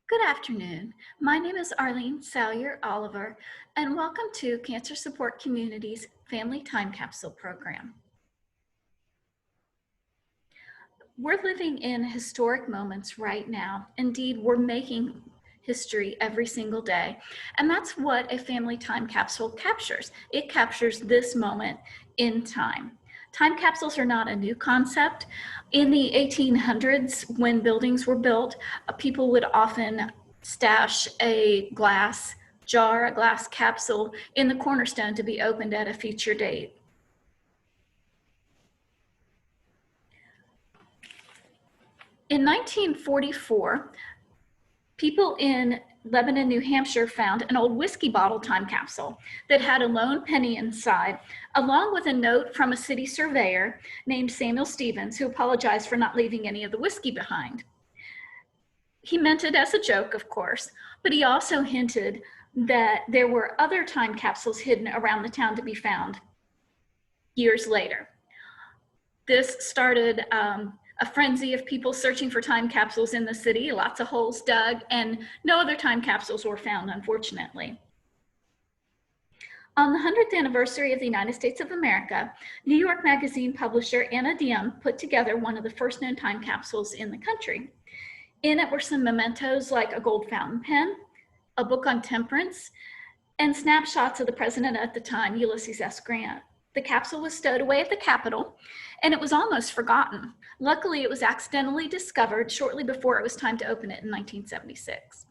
Good afternoon. My name is Arlene Salyer Oliver, and welcome to Cancer Support Community's Family Time Capsule program. We're living in historic moments right now. Indeed, we're making history every single day, and that's what a family time capsule captures. It captures this moment in time. Time capsules are not a new concept. In the 1800s, when buildings were built, people would often stash a glass jar, a glass capsule in the cornerstone to be opened at a future date. In 1944, people in Lebanon, New Hampshire found an old whiskey bottle time capsule that had a lone penny inside, along with a note from a city surveyor named Samuel Stevens, who apologized for not leaving any of the whiskey behind. He meant it as a joke, of course, but he also hinted that there were other time capsules hidden around the town to be found years later. This started a frenzy of people searching for time capsules in the city, lots of holes dug, and no other time capsules were found, unfortunately. On the 100th anniversary of the United States of America, New York Magazine publisher Anna Diem put together one of the first known time capsules in the country. In it were some mementos like a gold fountain pen, a book on temperance, and snapshots of the president at the time, Ulysses S. Grant. The capsule was stowed away at the Capitol, and it was almost forgotten. Luckily, it was accidentally discovered shortly before it was time to open it in 1976.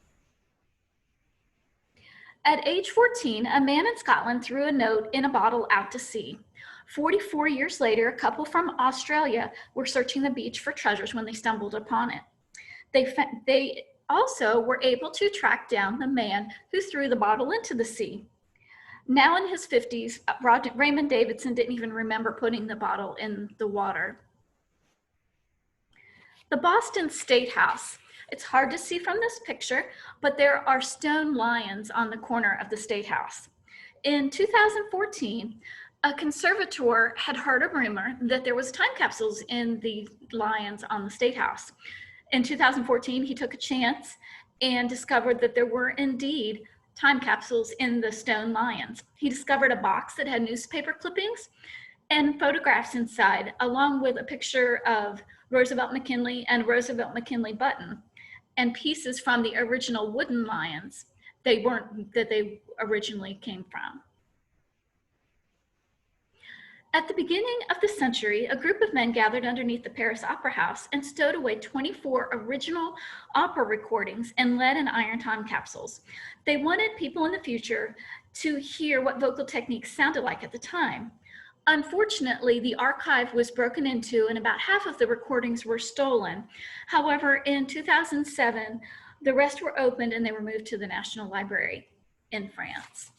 At age 14, a man in Scotland threw a note in a bottle out to sea. 44 years later, a couple from Australia were searching the beach for treasures when they stumbled upon it. They also were able to track down the man who threw the bottle into the sea. Now in his 50s, Raymond Davidson didn't even remember putting the bottle in the water. The Boston State House. It's hard to see from this picture, but there are stone lions on the corner of the State House. In 2014, a conservator had heard a rumor that there was time capsules in the lions on the State House. In 2014, he took a chance and discovered that there were indeed time capsules in the stone lions. He discovered a box that had newspaper clippings and photographs inside, along with a picture of Roosevelt McKinley and Roosevelt McKinley button, and pieces from the original wooden lions that they originally came from. At the beginning of the century, a group of men gathered underneath the Paris Opera House and stowed away 24 original opera recordings in lead and iron time capsules. They wanted people in the future to hear what vocal techniques sounded like at the time. Unfortunately, the archive was broken into and about half of the recordings were stolen. However, in 2007, the rest were opened and they were moved to the National Library in France.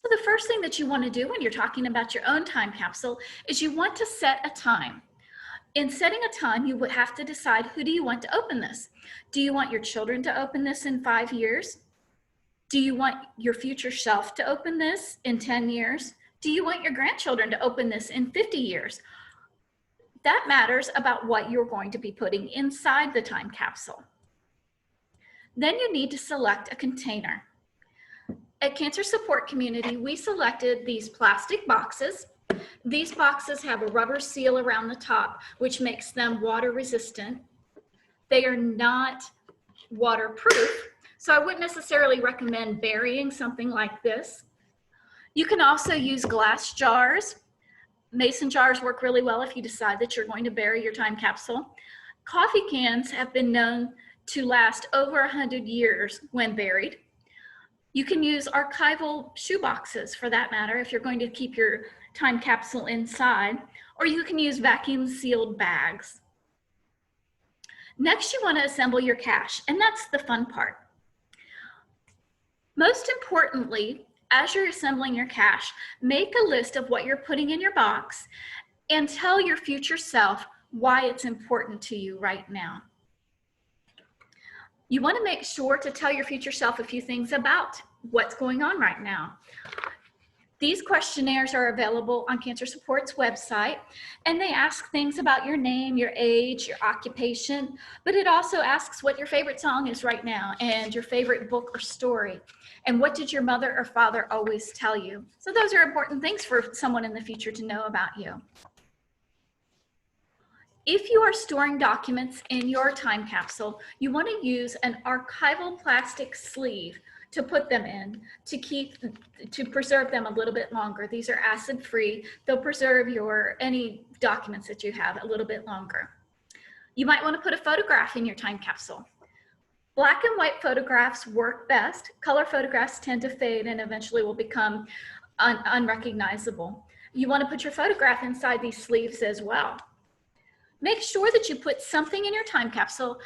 So the first thing that you want to do when you're talking about your own time capsule is you want to set a time. In setting a time, you would have to decide, who do you want to open this? Do you want your children to open this in 5 years? Do you want your future self to open this in 10 years? Do you want your grandchildren to open this in 50 years? That matters about what you're going to be putting inside the time capsule. Then you need to select a container. At Cancer Support Community, we selected these plastic boxes. These boxes have a rubber seal around the top, which makes them water resistant. They are not waterproof, so I wouldn't necessarily recommend burying something like this. You can also use glass jars. Mason jars work really well if you decide that you're going to bury your time capsule. Coffee cans have been known to last over 100 years when buried. You can use archival shoeboxes for that matter if you're going to keep your time capsule inside, or you can use vacuum sealed bags. Next, you want to assemble your cache, and that's the fun part. Most importantly, as you're assembling your cache, make a list of what you're putting in your box and tell your future self why it's important to you right now. You want to make sure to tell your future self a few things about what's going on right now. These questionnaires are available on Cancer Support's website, and they ask things about your name, your age, your occupation, but it also asks what your favorite song is right now and your favorite book or story, and what did your mother or father always tell you. So those are important things for someone in the future to know about you. If you are storing documents in your time capsule, you want to use an archival plastic sleeve to put them in to preserve them a little bit longer. These are acid-free. They'll preserve any documents that you have a little bit longer. You might want to put a photograph in your time capsule. Black and white photographs work best. Color photographs tend to fade and eventually will become unrecognizable. You want to put your photograph inside these sleeves as well. Make sure that you put something in your time capsule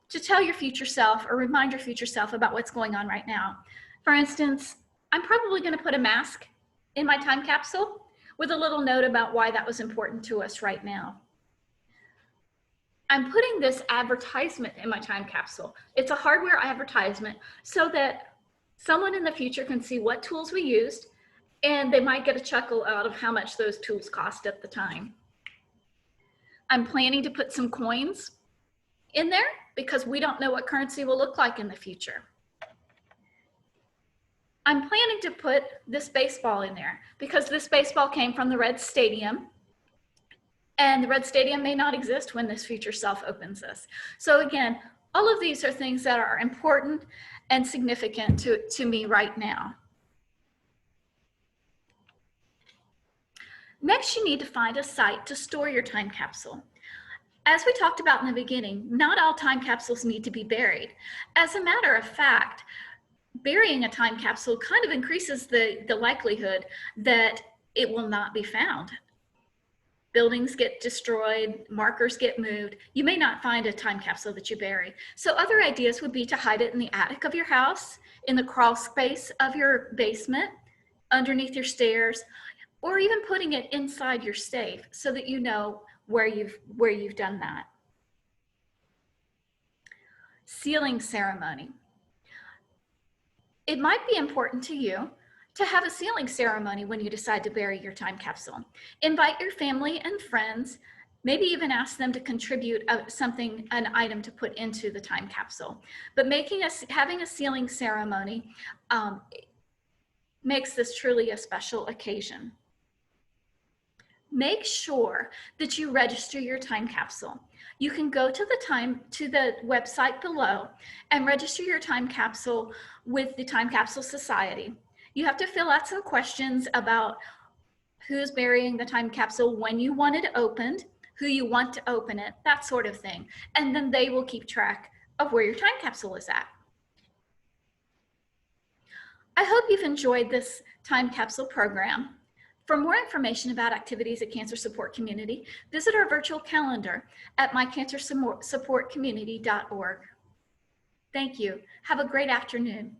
to tell your future self or remind your future self about what's going on right now. For instance, I'm probably going to put a mask in my time capsule with a little note about why that was important to us right now. I'm putting this advertisement in my time capsule. It's a hardware advertisement so that someone in the future can see what tools we used, and they might get a chuckle out of how much those tools cost at the time. I'm planning to put some coins in there because we don't know what currency will look like in the future. I'm planning to put this baseball in there because this baseball came from the Red Stadium, and the Red Stadium may not exist when this future self opens this. So again, all of these are things that are important and significant to me right now. Next, you need to find a site to store your time capsule. As we talked about in the beginning, not all time capsules need to be buried. As a matter of fact, burying a time capsule kind of increases the likelihood that it will not be found. Buildings get destroyed, markers get moved. You may not find a time capsule that you bury. So other ideas would be to hide it in the attic of your house, in the crawl space of your basement, underneath your stairs, or even putting it inside your safe so that you know where you've done that. Sealing ceremony. It might be important to you to have a sealing ceremony when you decide to bury your time capsule. Invite your family and friends, maybe even ask them to contribute an item to put into the time capsule. But having a sealing ceremony makes this truly a special occasion. Make sure that you register your time capsule. You can go to the website below and register your time capsule with the Time Capsule Society. You have to fill out some questions about who's burying the time capsule, when you want it opened, who you want to open it, that sort of thing. And then they will keep track of where your time capsule is at. I hope you've enjoyed this time capsule program. For more information about activities at Cancer Support Community, visit our virtual calendar at mycancersupportcommunity.org. Thank you. Have a great afternoon.